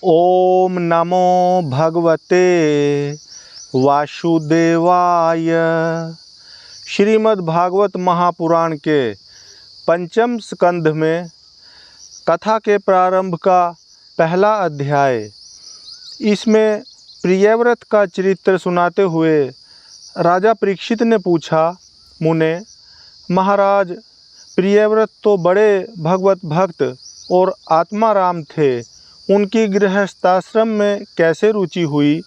ओम नमो भगवते वासुदेवाय। श्रीमद् भागवत महापुराण के पंचम स्कंध में कथा के प्रारंभ का पहला अध्याय। इसमें प्रियव्रत का चरित्र सुनाते हुए राजा परीक्षित ने पूछा, मुने महाराज, प्रियव्रत तो बड़े भगवत भक्त और आत्माराम थे, उनकी गृहस्थाश्रम में कैसे रुचि हुई,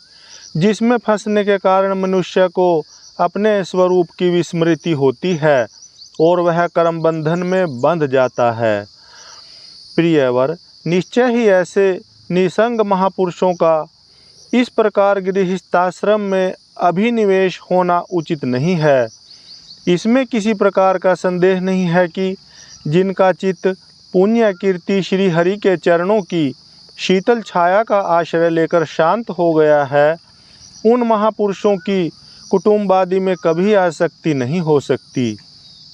जिसमें फंसने के कारण मनुष्य को अपने स्वरूप की विस्मृति होती है और वह कर्म बंधन में बंध जाता है। प्रियवर, निश्चय ही ऐसे निसंग महापुरुषों का इस प्रकार गृहस्थाश्रम में अभिनिवेश होना उचित नहीं है। इसमें किसी प्रकार का संदेह नहीं है कि जिनका चित्त पुण्य कीर्ति श्री हरि के चरणों की शीतल छाया का आश्रय लेकर शांत हो गया है, उन महापुरुषों की कुटुंबादि में कभी आसक्ति नहीं हो सकती।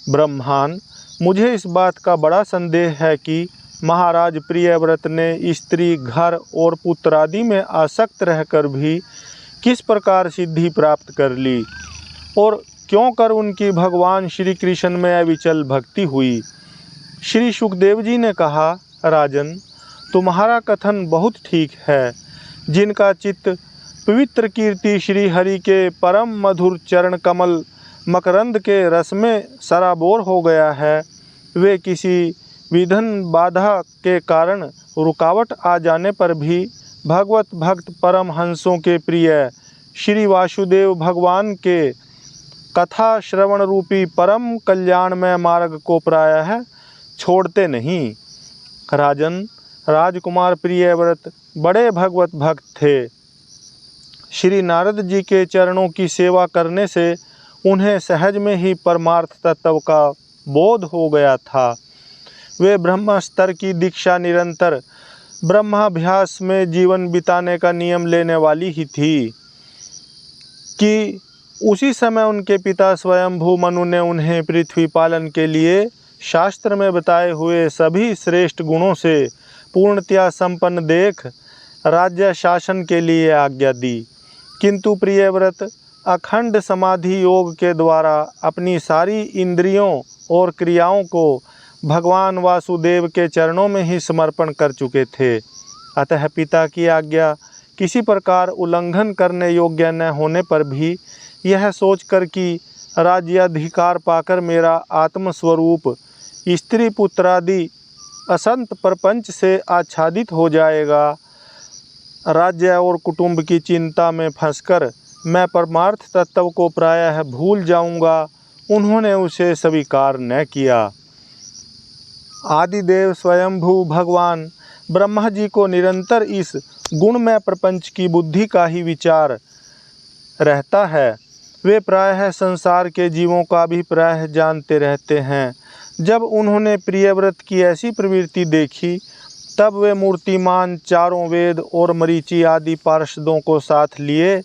ब्रह्मान, मुझे इस बात का बड़ा संदेह है कि महाराज प्रियव्रत ने स्त्री, घर और पुत्र आदि में आसक्त रहकर भी किस प्रकार सिद्धि प्राप्त कर ली और क्यों कर उनकी भगवान श्री कृष्ण में अविचल भक्ति हुई। श्री सुखदेव जी ने कहा, राजन, तुम्हारा कथन बहुत ठीक है। जिनका चित्त पवित्र कीर्ति श्री हरि के परम मधुर चरण कमल मकरंद के रस में सराबोर हो गया है, वे किसी विघ्न बाधा के कारण रुकावट आ जाने पर भी भगवत भक्त परम हंसों के प्रिय श्री वासुदेव भगवान के कथा श्रवण रूपी परम कल्याणमय मार्ग को प्रायः छोड़ते नहीं। राजन, राजकुमार प्रियव्रत बड़े भगवत भक्त थे। श्री नारद जी के चरणों की सेवा करने से उन्हें सहज में ही परमार्थ तत्व का बोध हो गया था। वे ब्रह्मस्तर की दीक्षा निरंतर ब्रह्माभ्यास में जीवन बिताने का नियम लेने वाली ही थी कि उसी समय उनके पिता स्वयंभू मनु ने उन्हें पृथ्वी पालन के लिए शास्त्र में बताए हुए सभी श्रेष्ठ गुणों से पूर्णतया संपन्न देख राज्य शासन के लिए आज्ञा दी। किंतु प्रियव्रत अखंड समाधि योग के द्वारा अपनी सारी इंद्रियों और क्रियाओं को भगवान वासुदेव के चरणों में ही समर्पण कर चुके थे। अतः पिता की आज्ञा किसी प्रकार उल्लंघन करने योग्य न होने पर भी यह सोचकर कि राज्याधिकार पाकर मेरा आत्मस्वरूप स्त्री पुत्रादि असंत प्रपंच से आच्छादित हो जाएगा, राज्य और कुटुंब की चिंता में फंसकर मैं परमार्थ तत्व को प्रायः भूल जाऊंगा, उन्होंने उसे स्वीकार न किया। आदिदेव स्वयंभू भगवान ब्रह्मा जी को निरंतर इस गुणमय प्रपंच की बुद्धि का ही विचार रहता है। वे प्रायः संसार के जीवों का भी प्रायः जानते रहते हैं। जब उन्होंने प्रियव्रत की ऐसी प्रवृत्ति देखी, तब वे मूर्तिमान चारों वेद और मरीचि आदि पार्षदों को साथ लिए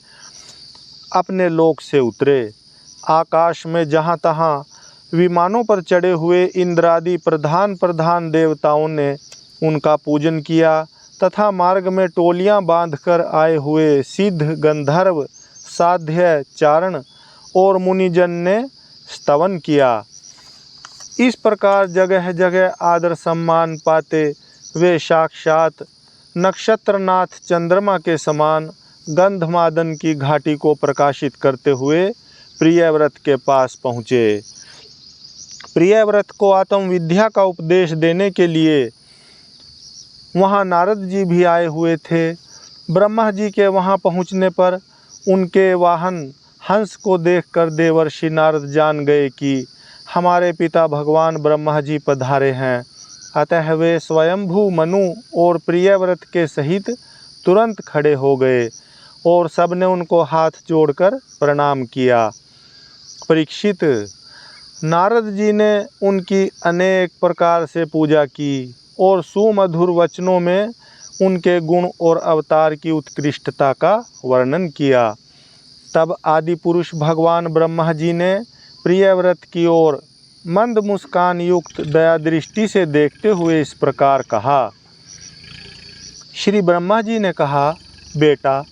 अपने लोक से उतरे। आकाश में जहाँ तहाँ विमानों पर चढ़े हुए इंद्रादि प्रधान देवताओं ने उनका पूजन किया तथा मार्ग में टोलियाँ बांधकर आए हुए सिद्ध, गंधर्व, साध्य, चारण और मुनिजन ने स्तवन किया। इस प्रकार जगह जगह आदर सम्मान पाते वे साक्षात नक्षत्रनाथ चंद्रमा के समान गंधमादन की घाटी को प्रकाशित करते हुए प्रियव्रत के पास पहुँचे। प्रियव्रत को आत्मविद्या का उपदेश देने के लिए वहाँ नारद जी भी आए हुए थे। ब्रह्मा जी के वहाँ पहुँचने पर उनके वाहन हंस को देखकर देवर्षि नारद जान गए कि हमारे पिता भगवान ब्रह्मा जी पधारे हैं। अतः वे स्वयंभू मनु और प्रियव्रत के सहित तुरंत खड़े हो गए और सबने उनको हाथ जोड़कर प्रणाम किया। परीक्षित, नारद जी ने उनकी अनेक प्रकार से पूजा की और सुमधुर वचनों में उनके गुण और अवतार की उत्कृष्टता का वर्णन किया। तब आदि पुरुष भगवान ब्रह्मा जी ने प्रियव्रत की ओर मंद मुस्कान युक्त दया दृष्टि से देखते हुए इस प्रकार कहा, श्री ब्रह्मा जी ने कहा, बेटा,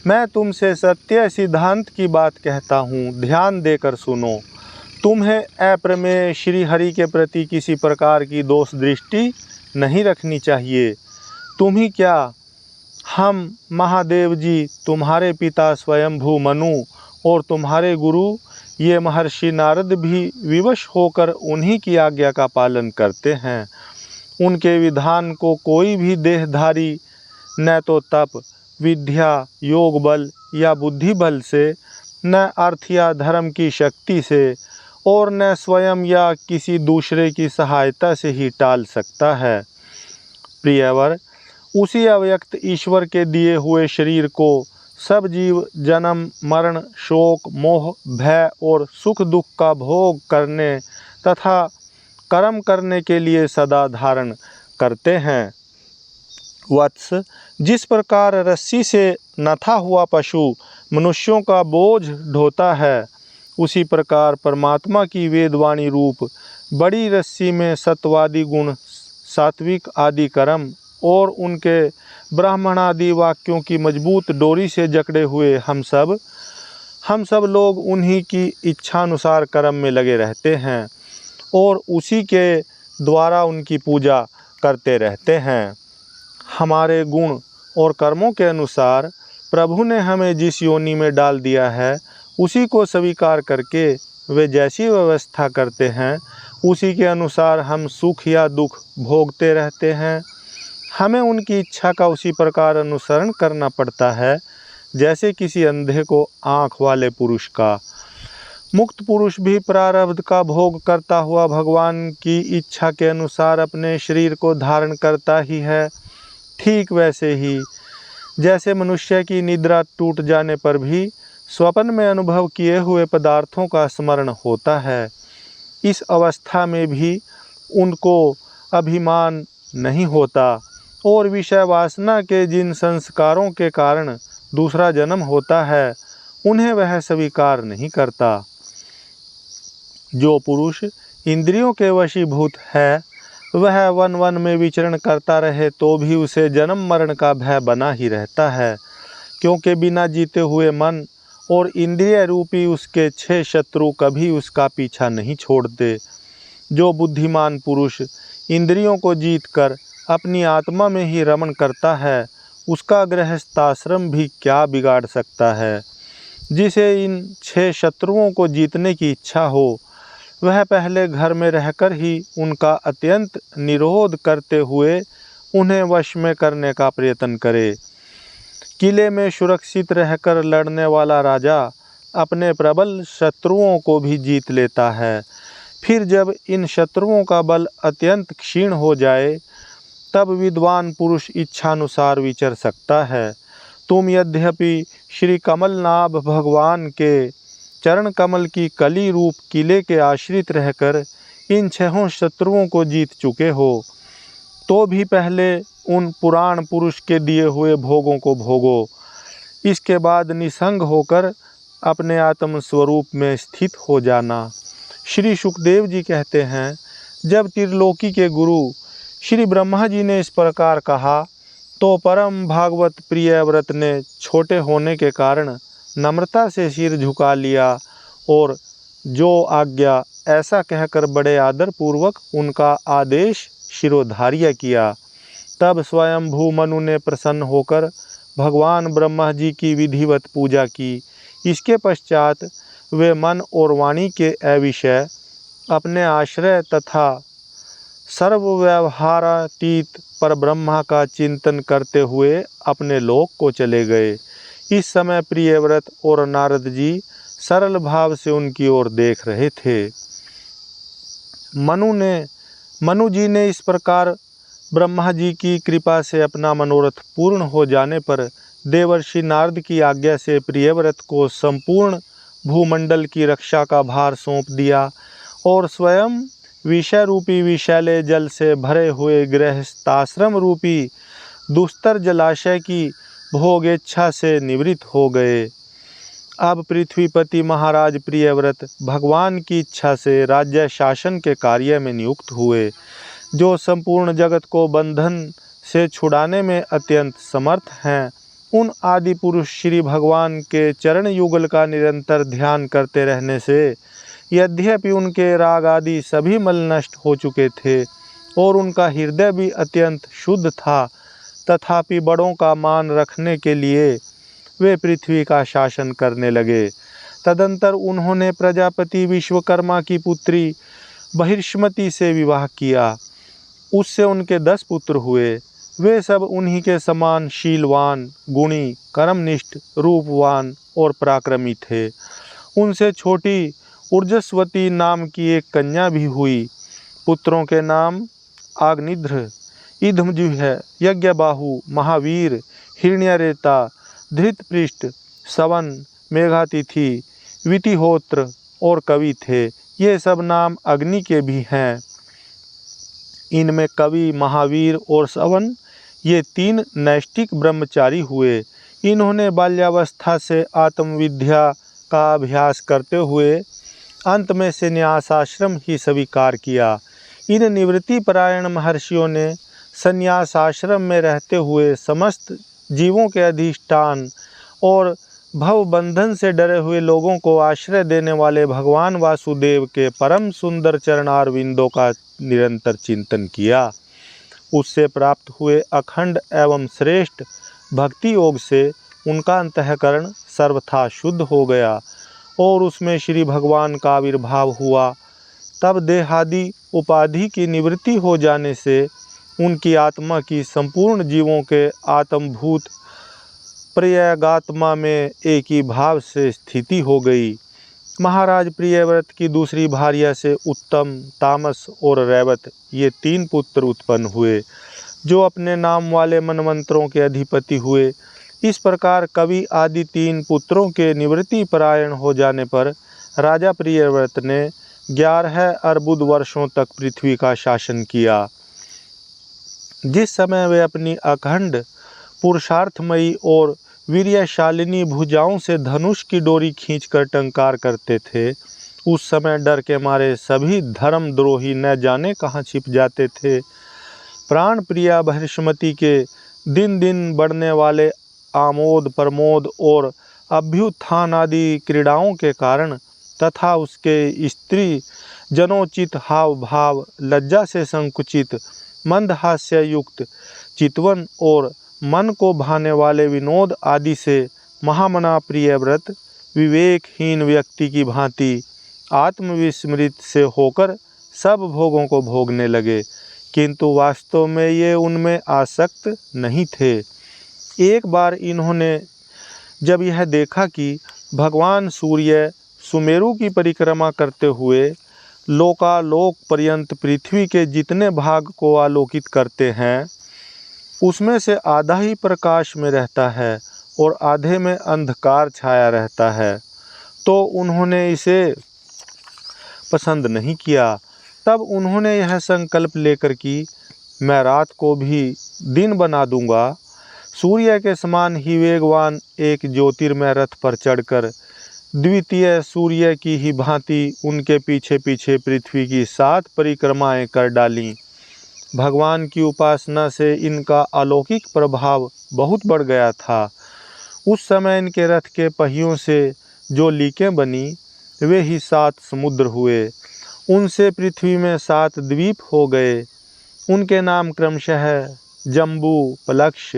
मैं तुमसे सत्य सिद्धांत की बात कहता हूँ, ध्यान देकर सुनो। तुम्हें अप्रमेय श्री हरि के प्रति किसी प्रकार की दोष दृष्टि नहीं रखनी चाहिए। तुम ही क्या, हम महादेव जी, तुम्हारे पिता स्वयंभू मनु और तुम्हारे गुरु ये महर्षि नारद भी विवश होकर उन्हीं की आज्ञा का पालन करते हैं। उनके विधान को कोई भी देहधारी न तो तप, विद्या, योग बल या बुद्धि बल से, न अर्थ या धर्म की शक्ति से और न स्वयं या किसी दूसरे की सहायता से ही टाल सकता है। प्रियवर, उसी अव्यक्त ईश्वर के दिए हुए शरीर को सब जीव जन्म मरण, शोक, मोह, भय और सुख दुख का भोग करने तथा कर्म करने के लिए सदा धारण करते हैं। वत्स, जिस प्रकार रस्सी से नथा हुआ पशु मनुष्यों का बोझ ढोता है, उसी प्रकार परमात्मा की वेदवाणी रूप बड़ी रस्सी में सत्वादि गुण, सात्विक आदि कर्म और उनके ब्राह्मण आदि वाक्यों की मजबूत डोरी से जकड़े हुए हम सब लोग उन्हीं की इच्छानुसार कर्म में लगे रहते हैं और उसी के द्वारा उनकी पूजा करते रहते हैं। हमारे गुण और कर्मों के अनुसार प्रभु ने हमें जिस योनि में डाल दिया है, उसी को स्वीकार करके वे जैसी व्यवस्था करते हैं, उसी के अनुसार हम सुख या दुख भोगते रहते हैं। हमें उनकी इच्छा का उसी प्रकार अनुसरण करना पड़ता है जैसे किसी अंधे को आँख वाले पुरुष का। मुक्त पुरुष भी प्रारब्ध का भोग करता हुआ भगवान की इच्छा के अनुसार अपने शरीर को धारण करता ही है। ठीक वैसे ही जैसे मनुष्य की निद्रा टूट जाने पर भी स्वप्न में अनुभव किए हुए पदार्थों का स्मरण होता है, इस अवस्था में भी उनको अभिमान नहीं होता और विषय वासना के जिन संस्कारों के कारण दूसरा जन्म होता है, उन्हें वह स्वीकार नहीं करता। जो पुरुष इंद्रियों के वशीभूत है, वह वन वन में विचरण करता रहे तो भी उसे जन्म मरण का भय बना ही रहता है, क्योंकि बिना जीते हुए मन और इंद्रिय रूपी उसके 6 शत्रु कभी उसका पीछा नहीं छोड़ते। जो बुद्धिमान पुरुष इंद्रियों को जीतकर अपनी आत्मा में ही रमण करता है, उसका गृहस्थाश्रम भी क्या बिगाड़ सकता है। जिसे इन 6 शत्रुओं को जीतने की इच्छा हो, वह पहले घर में रहकर ही उनका अत्यंत निरोध करते हुए उन्हें वश में करने का प्रयत्न करे। किले में सुरक्षित रहकर लड़ने वाला राजा अपने प्रबल शत्रुओं को भी जीत लेता है। फिर जब इन शत्रुओं का बल अत्यंत क्षीण हो जाए, तब विद्वान पुरुष इच्छानुसार विचर सकता है। तुम यद्यपि श्री कमलनाभ भगवान के चरण कमल की कली रूप किले के आश्रित रहकर इन 6 शत्रुओं को जीत चुके हो, तो भी पहले उन पुराण पुरुष के दिए हुए भोगों को भोगो। इसके बाद निसंग होकर अपने आत्म स्वरूप में स्थित हो जाना। श्री सुखदेव जी कहते हैं, जब त्रिलोकी के गुरु श्री ब्रह्मा जी ने इस प्रकार कहा, तो परम भागवत प्रिय व्रत ने छोटे होने के कारण नम्रता से सिर झुका लिया और जो आज्ञा ऐसा कहकर बड़े आदर पूर्वक उनका आदेश शिरोधार्य किया। तब स्वयंभू मनु ने प्रसन्न होकर भगवान ब्रह्मा जी की विधिवत पूजा की। इसके पश्चात वे मन और वाणी के अविषय अपने आश्रय तथा सर्वव्यवहारातीत पर ब्रह्मा का चिंतन करते हुए अपने लोक को चले गए। इस समय प्रियव्रत और नारद जी सरल भाव से उनकी ओर देख रहे थे। मनु जी ने इस प्रकार ब्रह्मा जी की कृपा से अपना मनोरथ पूर्ण हो जाने पर देवर्षि नारद की आज्ञा से प्रियव्रत को संपूर्ण भूमंडल की रक्षा का भार सौंप दिया और स्वयं विषय रूपी विषैले जल से भरे हुए गृहस्थाश्रम रूपी दुस्तर जलाशय की भोगेच्छा से निवृत्त हो गए। अब पृथ्वीपति महाराज प्रियव्रत भगवान की इच्छा से राज्य शासन के कार्य में नियुक्त हुए, जो संपूर्ण जगत को बंधन से छुड़ाने में अत्यंत समर्थ हैं। उन आदि पुरुष श्री भगवान के चरण युगल का निरंतर ध्यान करते रहने से यद्यपि उनके राग आदि सभी मल नष्ट हो चुके थे और उनका हृदय भी अत्यंत शुद्ध था, तथापि बड़ों का मान रखने के लिए वे पृथ्वी का शासन करने लगे। तदंतर उन्होंने प्रजापति विश्वकर्मा की पुत्री बहिष्मति से विवाह किया। उससे उनके 10 पुत्र हुए। वे सब उन्हीं के समान शीलवान, गुणी, कर्मनिष्ठ, रूपवान और पराक्रमी थे। उनसे छोटी ऊर्जस्वती नाम की एक कन्या भी हुई। पुत्रों के नाम आग्निध्र, इधमजुह, यज्ञबाहु, महावीर, हिरण्यरेता, धृतपृष्ठ, सवन, मेघातिथि, वितिहोत्र और कवि थे। ये सब नाम अग्नि के भी हैं। इनमें कवि, महावीर और सवन ये 3 नैष्ठिक ब्रह्मचारी हुए। इन्होंने बाल्यावस्था से आत्मविद्या का अभ्यास करते हुए अंत में संन्यास आश्रम ही स्वीकार किया। इन निवृत्ति परायण महर्षियों ने संन्यास आश्रम में रहते हुए समस्त जीवों के अधिष्ठान और भव बंधन से डरे हुए लोगों को आश्रय देने वाले भगवान वासुदेव के परम सुंदर चरणार विंदों का निरंतर चिंतन किया। उससे प्राप्त हुए अखंड एवं श्रेष्ठ भक्ति योग से उनका अंतःकरण सर्वथा शुद्ध हो गया और उसमें श्री भगवान का आविर्भाव हुआ। तब देहादि उपाधि की निवृत्ति हो जाने से उनकी आत्मा की संपूर्ण जीवों के आत्मभूत प्रयगात्मा में एक ही भाव से स्थिति हो गई। महाराज प्रियव्रत की दूसरी भार्या से उत्तम, तामस और रैवत ये 3 पुत्र उत्पन्न हुए, जो अपने नाम वाले मनमंत्रों के अधिपति हुए। इस प्रकार कवि आदि 3 पुत्रों के निवृत्ति परायण हो जाने पर राजा प्रियव्रत ने 11 अर्बुद वर्षों तक पृथ्वी का शासन किया। जिस समय वे अपनी अखंड पुरुषार्थमयी और वीर्यशालिनी भुजाओं से धनुष की डोरी खींचकर टंकार करते थे, उस समय डर के मारे सभी धर्मद्रोही न जाने कहाँ छिप जाते थे। प्राण प्रिया बहिष्मति के दिन दिन बढ़ने वाले आमोद प्रमोद और अभ्युत्थान आदि क्रीड़ाओं के कारण तथा उसके स्त्री जनोचित हाव भाव, लज्जा से संकुचित, मंदहास्य युक्त चितवन और मन को भाने वाले विनोद आदि से महामना प्रियव्रत विवेकहीन व्यक्ति की भांति आत्मविस्मृत से होकर सब भोगों को भोगने लगे, किंतु वास्तव में ये उनमें आसक्त नहीं थे। एक बार इन्होंने जब यह देखा कि भगवान सूर्य सुमेरु की परिक्रमा करते हुए लोकालोक पर्यंत पृथ्वी के जितने भाग को आलोकित करते हैं, उसमें से आधा ही प्रकाश में रहता है और आधे में अंधकार छाया रहता है, तो उन्होंने इसे पसंद नहीं किया। तब उन्होंने यह संकल्प लेकर कि मैं रात को भी दिन बना दूंगा, सूर्य के समान ही वेगवान एक ज्योतिर्मय रथ पर चढ़कर द्वितीय सूर्य की ही भांति उनके पीछे पीछे पृथ्वी की 7 परिक्रमाएं कर डालीं। भगवान की उपासना से इनका अलौकिक प्रभाव बहुत बढ़ गया था। उस समय इनके रथ के पहियों से जो लीकें बनी वे ही 7 समुद्र हुए। उनसे पृथ्वी में 7 द्वीप हो गए। उनके नाम क्रमशः जम्बू, पलक्ष,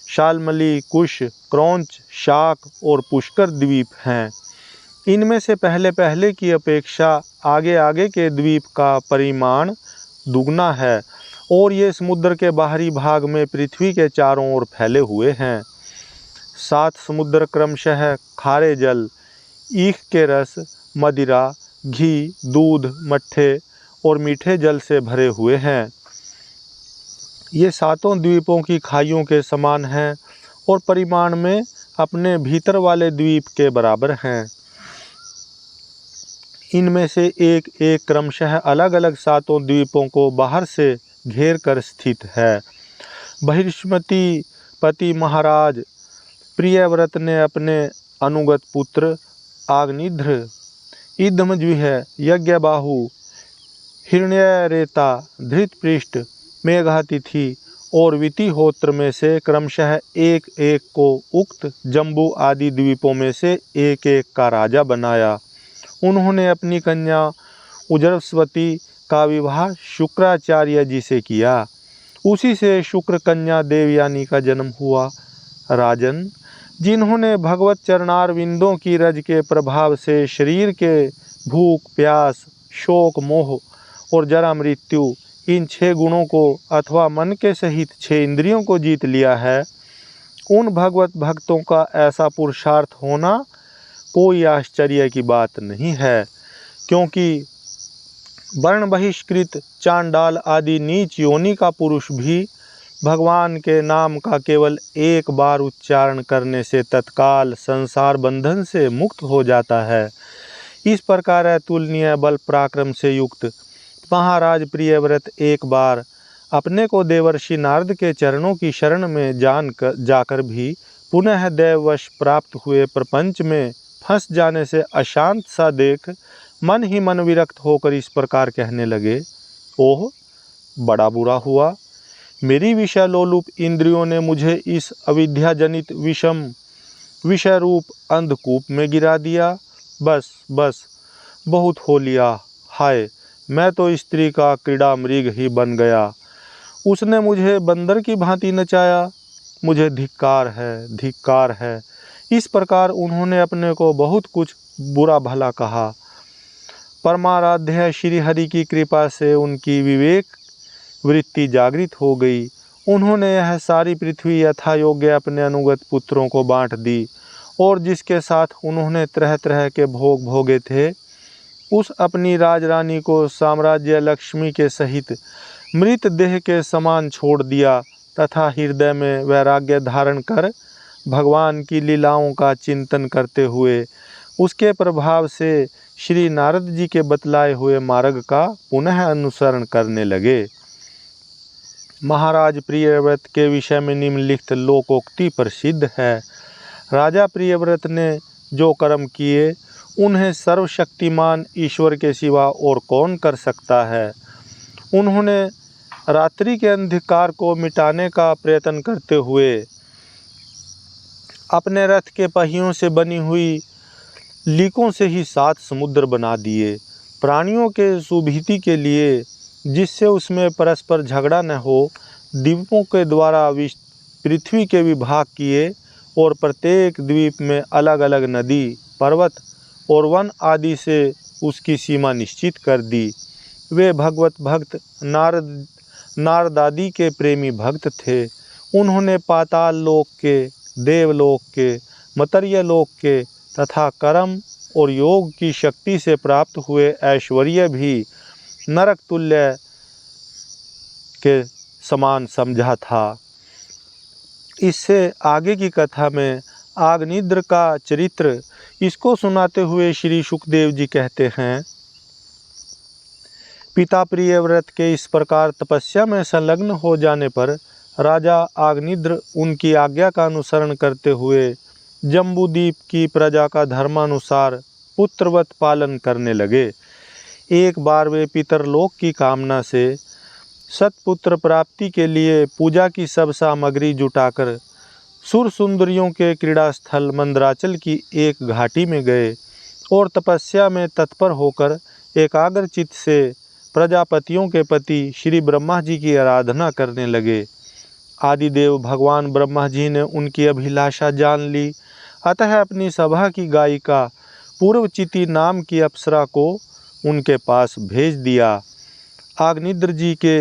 शालमली, कुश, क्रौंच, शाक और पुष्कर द्वीप हैं। इनमें से पहले पहले की अपेक्षा आगे आगे के द्वीप का परिमाण दुगना है और ये समुद्र के बाहरी भाग में पृथ्वी के चारों ओर फैले हुए हैं। 7 समुद्र क्रमशः खारे जल, ईख के रस, मदिरा, घी, दूध, मट्ठे और मीठे जल से भरे हुए हैं। ये 7 द्वीपों की खाइयों के समान हैं और परिमाण में अपने भीतर वाले द्वीप के बराबर हैं। इनमें से एक एक क्रमशः अलग अलग 7 द्वीपों को बाहर से घेर कर स्थित है। बहिष्मती पति महाराज प्रियव्रत ने अपने अनुगत पुत्र आग्निध्र, इदमजुह, यज्ञबाहु, हिरण्यरेता, धृतपृष्ठ, मेघातिथि और वितिहोत्र में से क्रमशः एक एक को उक्त जम्बू आदि द्वीपों में से एक एक का राजा बनाया। उन्होंने अपनी कन्या उजरस्वती का विवाह शुक्राचार्य जी से किया। उसी से शुक्र कन्या देवयानी का जन्म हुआ। राजन, जिन्होंने भगवत चरणारविंदों की रज के प्रभाव से शरीर के भूख, प्यास, शोक, मोह और जरा मृत्यु इन 6 गुणों को अथवा मन के सहित 6 इंद्रियों को जीत लिया है, उन भगवत भक्तों का ऐसा पुरुषार्थ होना कोई आश्चर्य की बात नहीं है, क्योंकि वर्ण बहिष्कृत चांडाल आदि नीच योनि का पुरुष भी भगवान के नाम का केवल एक बार उच्चारण करने से तत्काल संसार बंधन से मुक्त हो जाता है। इस प्रकार अतुलनीय बल पराक्रम से युक्त महाराज प्रियव्रत एक बार अपने को देवर्षि नारद के चरणों की शरण में जाकर भी पुनः दैववश प्राप्त हुए प्रपंच में फंस जाने से अशांत सा देख मन ही मन विरक्त होकर इस प्रकार कहने लगे, ओह बड़ा बुरा हुआ, मेरी विषय लोलुप इंद्रियों ने मुझे इस अविद्या जनित विषम विषय रूप अंधकूप में गिरा दिया। बस बस बहुत हो लिया, हाय मैं तो स्त्री का क्रीड़ा मृग ही बन गया। उसने मुझे बंदर की भांति नचाया, मुझे धिक्कार है, धिक्कार है। इस प्रकार उन्होंने अपने को बहुत कुछ बुरा भला कहा। परमाराध्य श्री हरि की कृपा से उनकी विवेक वृत्ति जागृत हो गई। उन्होंने यह सारी पृथ्वी यथा योग्य अपने अनुगत पुत्रों को बांट दी और जिसके साथ उन्होंने तरह तरह के भोग भोगे थे, उस अपनी राजरानी को साम्राज्य लक्ष्मी के सहित मृत देह के समान छोड़ दिया तथा हृदय में वैराग्य धारण कर भगवान की लीलाओं का चिंतन करते हुए उसके प्रभाव से श्री नारद जी के बतलाए हुए मार्ग का पुनः अनुसरण करने लगे। महाराज प्रियव्रत के विषय में निम्नलिखित लोकोक्ति प्रसिद्ध है। राजा प्रियव्रत ने जो कर्म किए उन्हें सर्वशक्तिमान ईश्वर के सिवा और कौन कर सकता है। उन्होंने रात्रि के अंधकार को मिटाने का प्रयत्न करते हुए अपने रथ के पहियों से बनी हुई लीकों से ही 7 समुद्र बना दिए। प्राणियों के सुभीति के लिए, जिससे उसमें परस्पर झगड़ा न हो, द्वीपों के द्वारा पृथ्वी के विभाग किए और प्रत्येक द्वीप में अलग अलग नदी, पर्वत और वन आदि से उसकी सीमा निश्चित कर दी। वे भगवत भक्त नारद आदि के प्रेमी भक्त थे। उन्होंने पाताल लोक के, देवलोक के, मर्त्य लोक के तथा कर्म और योग की शक्ति से प्राप्त हुए ऐश्वर्य भी नरक तुल्य के समान समझा था। इससे आगे की कथा में आग्निद्र का चरित्र इसको सुनाते हुए श्री सुखदेव जी कहते हैं, पिता प्रियव्रत के इस प्रकार तपस्या में संलग्न हो जाने पर राजा आग्निद्र उनकी आज्ञा का अनुसरण करते हुए जम्बूद्वीप की प्रजा का धर्मानुसार पुत्रवत पालन करने लगे। एक बार वे पितरलोक की कामना से सत्पुत्र प्राप्ति के लिए पूजा की सब सामग्री जुटाकर सुर सुंदरियों के क्रीड़ा स्थल मंदराचल की एक घाटी में गए और तपस्या में तत्पर होकर एकाग्रचित्त से प्रजापतियों के पति श्री ब्रह्मा जी की आराधना करने लगे। आदिदेव भगवान ब्रह्मा जी ने उनकी अभिलाषा जान ली, अतः अपनी सभा की गायिका पूर्वचिति नाम की अप्सरा को उनके पास भेज दिया। आग्निद्र जी के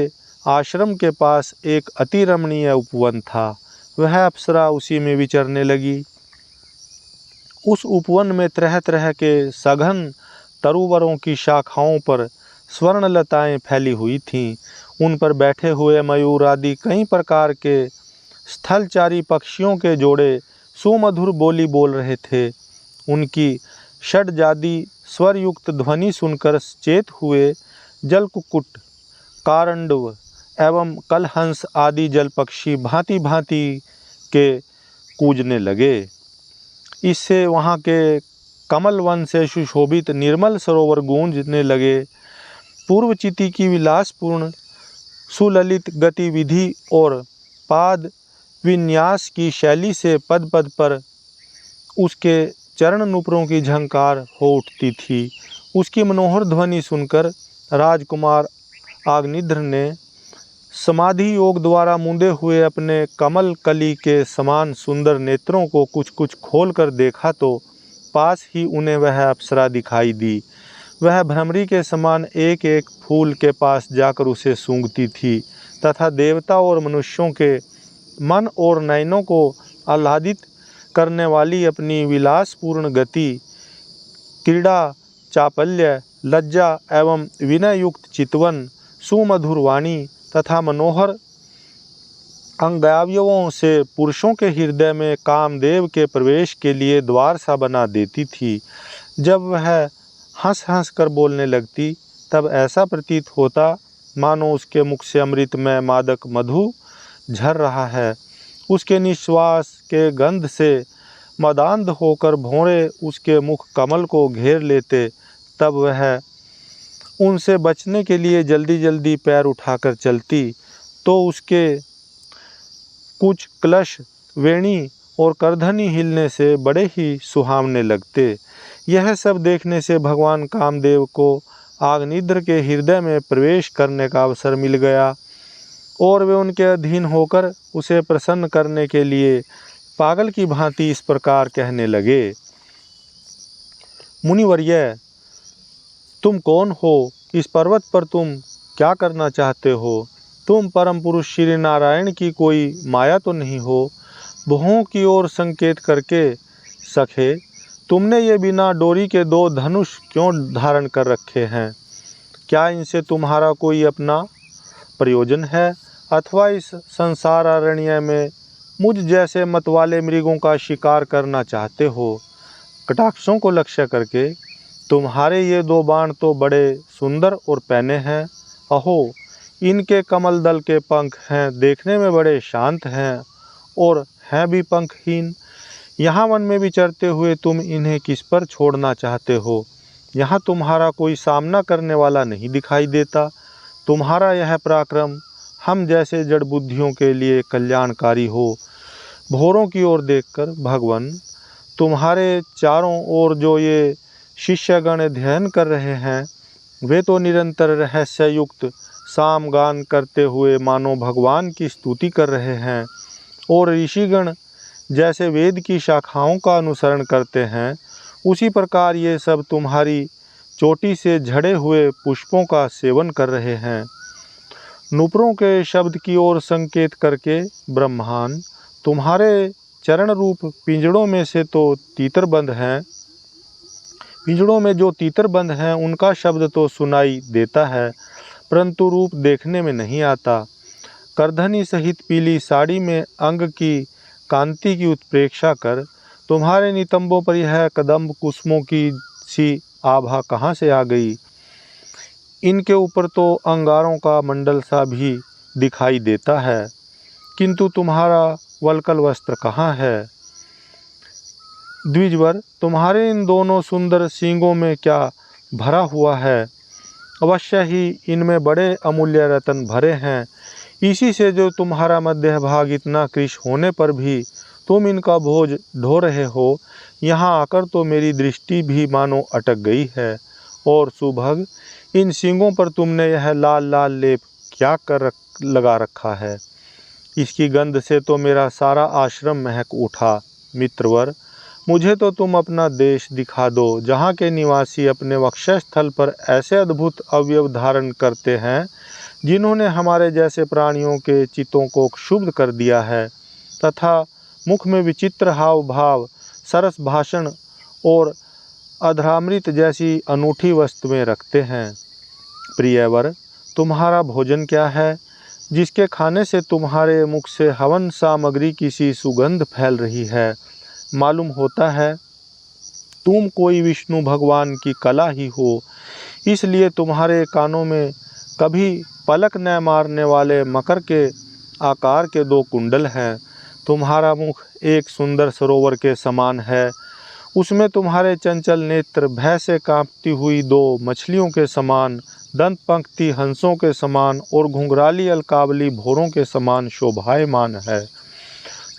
आश्रम के पास एक अति रमणीय उपवन था। वह अप्सरा उसी में विचरने लगी। उस उपवन में तरह तरह के सघन तरुवरों की शाखाओं पर स्वर्णलताएं फैली हुई थीं। उन पर बैठे हुए मयूर आदि कई प्रकार के स्थलचारी पक्षियों के जोड़े सुमधुर बोली बोल रहे थे। उनकी षड्जादी स्वरयुक्त ध्वनि सुनकर चेत हुए जलकुक्कुट, कारंडव एवं कलहंस आदि जल पक्षी भांति भांति के कूजने लगे। इससे वहाँ के कमल वन से सुशोभित निर्मल सरोवर गूंजने लगे। पूर्वचिति की विलासपूर्ण सुललित गतिविधि और पाद विन्यास की शैली से पद पद पर उसके चरण नुपुरों की झंकार हो उठती थी। उसकी मनोहर ध्वनि सुनकर राजकुमार आग्निध्र ने समाधि योग द्वारा मूंदे हुए अपने कमल कली के समान सुंदर नेत्रों को कुछ कुछ खोल कर देखा तो पास ही उन्हें वह अप्सरा दिखाई दी। वह भ्रमरी के समान एक एक फूल के पास जाकर उसे सूंघती थी तथा देवता और मनुष्यों के मन और नयनों को आह्लादित करने वाली अपनी विलासपूर्ण गति, क्रीड़ा, चापल्य, लज्जा एवं विनय युक्त चितवन, सुमधुर वाणी तथा मनोहर अंगावयवों से पुरुषों के हृदय में कामदेव के प्रवेश के लिए द्वार सा बना देती थी। जब वह हंस हंस कर बोलने लगती तब ऐसा प्रतीत होता मानो उसके मुख से अमृतमय मादक मधु झर रहा है। उसके निश्वास के गंध से मदान्ध होकर भौरे उसके मुख कमल को घेर लेते तब वह उनसे बचने के लिए जल्दी जल्दी पैर उठाकर चलती तो उसके कुछ क्लश, वेणी और करधनी हिलने से बड़े ही सुहावने लगते। यह सब देखने से भगवान कामदेव को आग्निध्र के हृदय में प्रवेश करने का अवसर मिल गया और वे उनके अधीन होकर उसे प्रसन्न करने के लिए पागल की भांति इस प्रकार कहने लगे। मुनिवर्य, तुम कौन हो? इस पर्वत पर तुम क्या करना चाहते हो? तुम परम पुरुष श्री नारायण की कोई माया तो नहीं हो? भुवों की ओर संकेत करके सखे, तुमने ये बिना डोरी के 2 धनुष क्यों धारण कर रखे हैं? क्या इनसे तुम्हारा कोई अपना प्रयोजन है अथवा इस संसार अरण्य में मुझ जैसे मतवाले मृगों का शिकार करना चाहते हो? कटाक्षों को लक्ष्य करके तुम्हारे ये 2 बाण तो बड़े सुंदर और पैने हैं। अहो, इनके कमल दल के पंख हैं, देखने में बड़े शांत हैं और हैं भी पंखहीन। यहाँ वन में विचरते हुए तुम इन्हें किस पर छोड़ना चाहते हो? यहाँ तुम्हारा कोई सामना करने वाला नहीं दिखाई देता। तुम्हारा यह पराक्रम हम जैसे जड़ बुद्धियों के लिए कल्याणकारी हो। भौरों की ओर देखकर भगवान, तुम्हारे चारों ओर जो ये शिष्यगण अध्ययन कर रहे हैं वे तो निरंतर रहस्य युक्त साम गान करते हुए मानो भगवान की स्तुति कर रहे हैं और ऋषिगण जैसे वेद की शाखाओं का अनुसरण करते हैं उसी प्रकार ये सब तुम्हारी चोटी से झड़े हुए पुष्पों का सेवन कर रहे हैं। नुपुरों के शब्द की ओर संकेत करके ब्रह्मान, तुम्हारे चरण रूप पिंजड़ों में से तो तीतर बंद हैं, पिंजड़ों में जो तीतर बंद हैं उनका शब्द तो सुनाई देता है परंतु रूप देखने में नहीं आता। करधनी सहित पीली साड़ी में अंग की कांति की उत्प्रेक्षा कर तुम्हारे नितंबों पर यह कदम्ब कुसुमों की सी आभा कहाँ से आ गई? इनके ऊपर तो अंगारों का मंडल सा भी दिखाई देता है, किंतु तुम्हारा वल्कल वस्त्र कहाँ है? द्विजवर, तुम्हारे इन दोनों सुंदर सींगों में क्या भरा हुआ है? अवश्य ही इनमें बड़े अमूल्य रत्न भरे हैं। इसी से जो तुम्हारा मध्य भाग इतना कृश होने पर भी तुम इनका भोज ढो रहे हो। यहाँ आकर तो मेरी दृष्टि भी मानो अटक गई है। और सुभग, इन सींगों पर तुमने यह लाल लाल लेप क्या कर लगा रखा है? इसकी गंध से तो मेरा सारा आश्रम महक उठा। मित्रवर, मुझे तो तुम अपना देश दिखा दो जहाँ के निवासी अपने वक्षस्थल पर ऐसे अद्भुत अवयव धारण करते हैं जिन्होंने हमारे जैसे प्राणियों के चित्तों को क्षुब्ध कर दिया है तथा मुख में विचित्र हाव भाव, सरस भाषण और अधरामृत जैसी अनूठी वस्तुएं रखते हैं। प्रियवर, तुम्हारा भोजन क्या है जिसके खाने से तुम्हारे मुख से हवन सामग्री की सी सुगंध फैल रही है? मालूम होता है तुम कोई विष्णु भगवान की कला ही हो, इसलिए तुम्हारे कानों में कभी पलक न मारने वाले मकर के आकार के 2 कुंडल हैं। तुम्हारा मुख एक सुंदर सरोवर के समान है, उसमें तुम्हारे चंचल नेत्र भय से कांपती हुई 2 मछलियों के समान दंत पंक्ति हंसों के समान और घुंघराली अलकावली भौरों के समान शोभायमान है।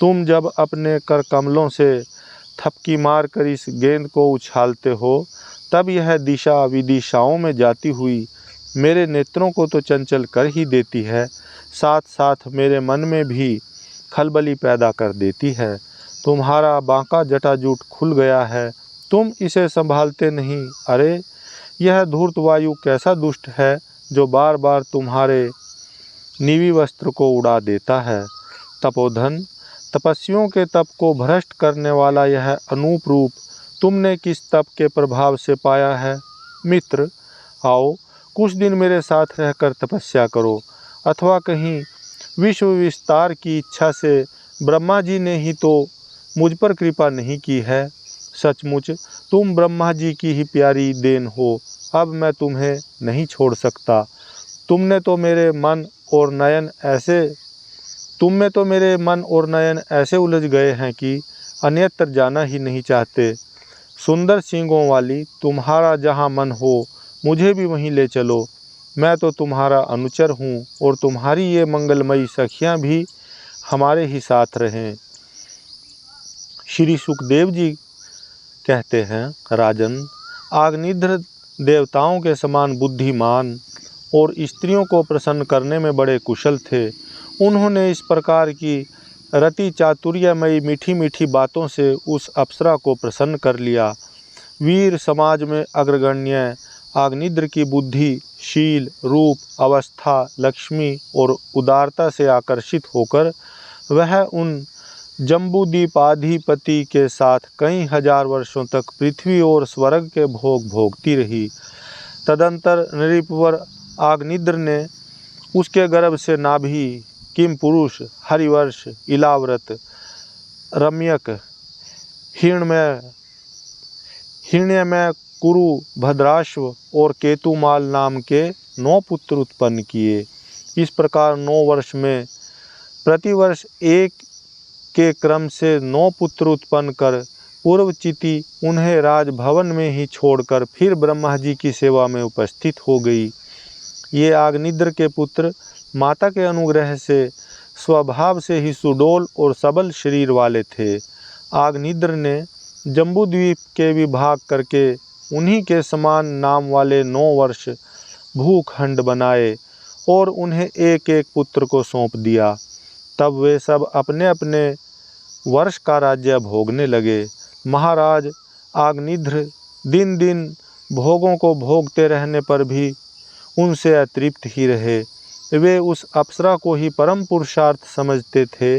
तुम जब अपने कर कमलों से थपकी मार कर इस गेंद को उछालते हो, तब यह दिशा विदिशाओं में जाती हुई मेरे नेत्रों को तो चंचल कर ही देती है, साथ साथ मेरे मन में भी खलबली पैदा कर देती है। तुम्हारा बांका जटाजूट खुल गया है, तुम इसे संभालते नहीं। अरे यह धूर्त वायु कैसा दुष्ट है जो बार बार तुम्हारे नीवी वस्त्र को उड़ा देता है। तपोधन, तपस्वियों के तप को भ्रष्ट करने वाला यह अनूप रूप तुमने किस तप के प्रभाव से पाया है? मित्र, आओ कुछ दिन मेरे साथ रहकर तपस्या करो, अथवा कहीं विश्व विस्तार की इच्छा से ब्रह्मा जी ने ही तो मुझ पर कृपा नहीं की है। सचमुच तुम ब्रह्मा जी की ही प्यारी देन हो। अब मैं तुम्हें नहीं छोड़ सकता। तुमने तो मेरे मन और नयन ऐसे उलझ गए हैं कि अन्यत्र जाना ही नहीं चाहते। सुंदर सींगों वाली, तुम्हारा जहाँ मन हो मुझे भी वहीं ले चलो। मैं तो तुम्हारा अनुचर हूँ और तुम्हारी ये मंगलमयी सखियाँ भी हमारे ही साथ रहें। श्री सुखदेव जी कहते हैं, राजन, आग्निध्र देवताओं के समान बुद्धिमान और स्त्रियों को प्रसन्न करने में बड़े कुशल थे। उन्होंने इस प्रकार की रति चातुर्यमयी मीठी मीठी बातों से उस अप्सरा को प्रसन्न कर लिया। वीर समाज में अग्रगण्य आग्निद्र की बुद्धि, शील, रूप, अवस्था, लक्ष्मी और उदारता से आकर्षित होकर वह उन जम्बूद्वीपाधिपति के साथ कई हजार वर्षों तक पृथ्वी और स्वर्ग के भोग भोगती रही। तदंतर नृपवर आग्निद्र ने उसके गर्भ से नाभि, किम पुरुष, हरिवर्ष, इलाव्रत, रम्यक, हिरण्यमय, कुरु, भद्राश्व और केतुमाल नाम के 9 पुत्र उत्पन्न किए। इस प्रकार 9 वर्ष में प्रतिवर्ष एक के क्रम से 9 पुत्र उत्पन्न कर पूर्वचिति उन्हें राजभवन में ही छोड़कर फिर ब्रह्मा जी की सेवा में उपस्थित हो गई। ये आग्निद्र के पुत्र माता के अनुग्रह से स्वभाव से ही सुडोल और सबल शरीर वाले थे। आग्निद्र ने जम्बूद्वीप के विभाग करके उन्हीं के समान नाम वाले 9 वर्ष भूखंड बनाए और उन्हें एक एक पुत्र को सौंप दिया। तब वे सब अपने अपने वर्ष का राज्य भोगने लगे। महाराज आग्निध्र दिन दिन भोगों को भोगते रहने पर भी उनसे अतृप्त ही रहे। वे उस अप्सरा को ही परम पुरुषार्थ समझते थे,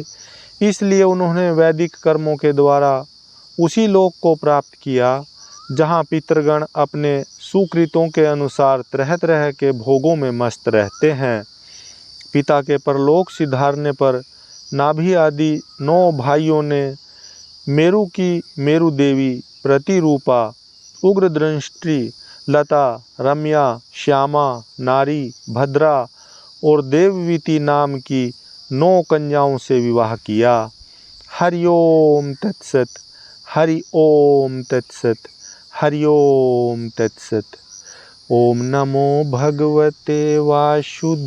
इसलिए उन्होंने वैदिक कर्मों के द्वारा उसी लोक को प्राप्त किया जहाँ पितृगण अपने सुकृतों के अनुसार तरह तरह के भोगों में मस्त रहते हैं। पिता के परलोक सिधारने पर नाभि आदि 9 भाइयों ने मेरु की मेरु देवी, प्रतिरूपा, उग्रदृष्टि, लता, रम्या, श्यामा, नारी, भद्रा और देववीति नाम की 9 कन्याओं से विवाह किया। हरि ओम तत्सत, हरि ओम तत्सत, हरि ओम तत्सत। ओम नमो भगवते वासुदेवाय।